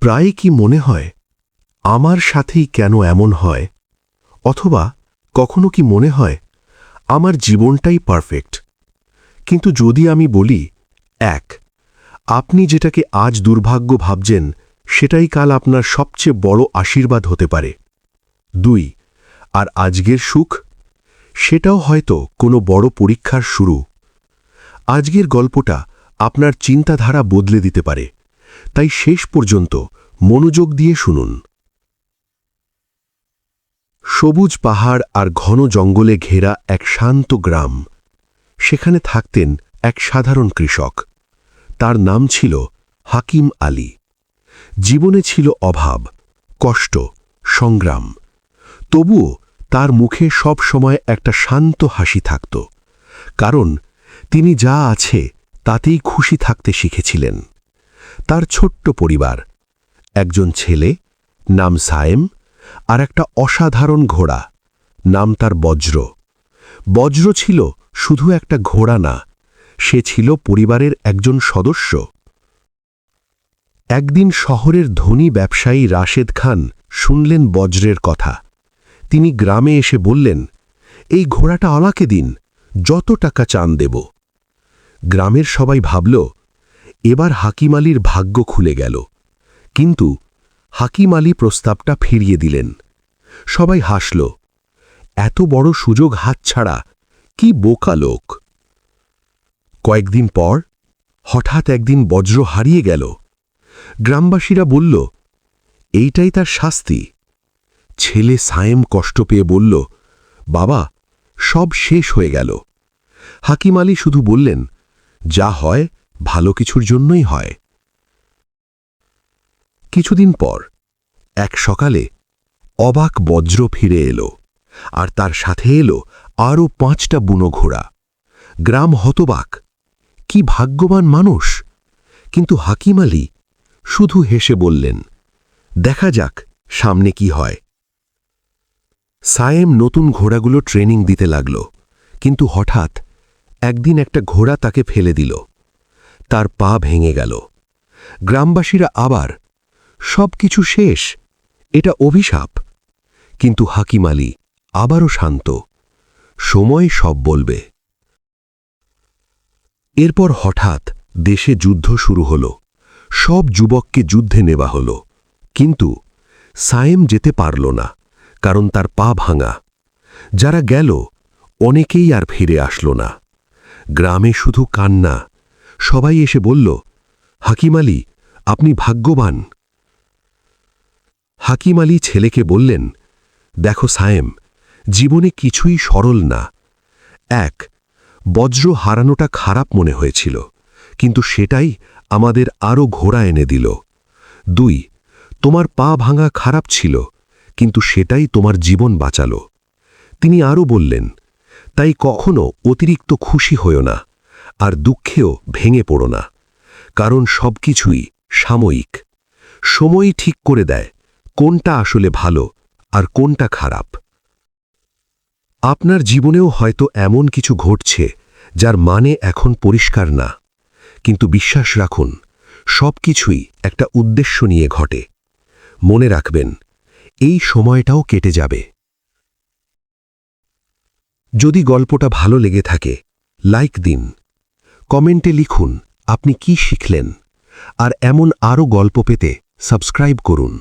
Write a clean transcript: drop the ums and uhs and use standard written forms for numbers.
প্রায় কি মনে হয় আমার সাথেই কেন এমন হয়, অথবা কখনো কি মনে হয় আমার জীবনটাই পারফেক্ট? কিন্তু যদি আমি বলি, এক, আপনি যেটাকে আজ দুর্ভাগ্য ভাবছেন সেটাই কাল আপনার সবচেয়ে বড় আশীর্বাদ হতে পারে। 2, আর আজকের সুখ, সেটাও হয়তো কোনো বড় পরীক্ষার শুরু। আজকের গল্পটা আপনার চিন্তাধারা বদলে দিতে পারে, তাই শেষ পর্যন্ত মনোযোগ দিয়ে শুনুন। সবুজ পাহাড় আর ঘন জঙ্গলে ঘেরা এক শান্ত গ্রাম। সেখানে থাকতেন এক সাধারণ কৃষক। তার নাম ছিল হাকিম আলী। জীবনে ছিল অভাব, কষ্ট, সংগ্রাম। তবুও তার মুখে সব সময় একটা শান্ত হাসি থাকত, কারণ তিনি যা আছে তাতেই খুশি থাকতে শিখেছিলেন। তার ছোট্ট পরিবার, একজন ছেলে নাম সায়েম, আর একটা অসাধারণ ঘোড়া, নাম তার বজ্র। বজ্র ছিল শুধু একটা ঘোড়া না, সে ছিল পরিবারের একজন সদস্য। একদিন শহরের ধনী ব্যবসায়ী রাশেদ খান শুনলেন বজ্রের কথা। তিনি গ্রামে এসে বললেন, এই ঘোড়াটা আমাকে দিন, যত টাকা চান দেব। গ্রামের সবাই ভাবল, এবার হাকিম আলীর ভাগ্য খুলে গেল। কিন্তু হাকিম আলী প্রস্তাবটা ফিরিয়ে দিলেন। সবাই হাসল, এত বড় সুযোগ হাতছাড়া, কি বোকা লোক। কয়েকদিন পর হঠাৎ একদিন বজ্র হারিয়ে গেল। গ্রামবাসীরা বলল, এইটাই তার শাস্তি। ছেলে সায়েম কষ্ট পেয়ে বলল, বাবা, সব শেষ হয়ে গেল। হাকিম আলী শুধু বললেন, যা হয় ভালো কিছুর জন্যই হয়। কিছুদিন পর এক সকালে অবাক বজ্র ফিরে এলো, আর তার সাথে এলো আরও 5টা বুনো ঘোড়া। গ্রাম হতবাক, কি ভাগ্যবান মানুষ। কিন্তু হাকিম আলী শুধু হেসে বললেন, দেখা যাক সামনে কি হয়। সায়েম নতুন ঘোড়াগুলো ট্রেনিং দিতে লাগল, কিন্তু হঠাৎ একদিন একটা ঘোড়া তাকে ফেলে দিল। তার পা ভেঙে গেল। গ্রামবাসীরা আবার, সব কিছু শেষ, এটা অভিশাপ। কিন্তু হাকিম আলী আবারও শান্ত, সময় সব বলবে। এরপর হঠাৎ দেশে যুদ্ধ শুরু হল। সব যুবককে যুদ্ধে নেওয়া হল, কিন্তু সায়েম যেতে পারল না, কারণ তার পা ভাঙা। যারা গেল অনেকেই আর ফিরে আসলো না। গ্রামে শুধু কান্না। সবাই এসে বলল, হাকিম আলী, আপনি ভাগ্যবান। হাকিম আলী ছেলেকে বললেন, দেখো সায়েম, জীবনে কিছুই সরল না। এক, বজ্র হারানোটা খারাপ মনে হয়েছিল, কিন্তু সেটাই আমাদের আরও ঘোড়া এনে দিল। 2, তোমার পা ভাঙা খারাপ ছিল, কিন্তু সেটাই তোমার জীবন বাঁচাল। তিনি আরও বললেন, তাই কখনো অতিরিক্ত খুশি হয়ো না, আর দুঃখেও ভেঙে পড়ো না, কারণ সবকিছুই সাময়িক। সময়ই ঠিক করে দেয় কোনটা আসলে ভালো আর কোনটা খারাপ। আপনার জীবনেও হয়তো এমন কিছু ঘটছে যার মানে এখন পরিষ্কার না, কিন্তু বিশ্বাস রাখুন, সবকিছুই একটা উদ্দেশ্য নিয়ে ঘটে। মনে রাখবেন, এই সময়টাও কেটে যাবে। যদি গল্পটা ভালো লেগে থাকে, লাইক দিন, কমেন্টে লিখুন আপনি কি শিখলেন, আর এমন আরও গল্প পেতে সাবস্ক্রাইব করুন।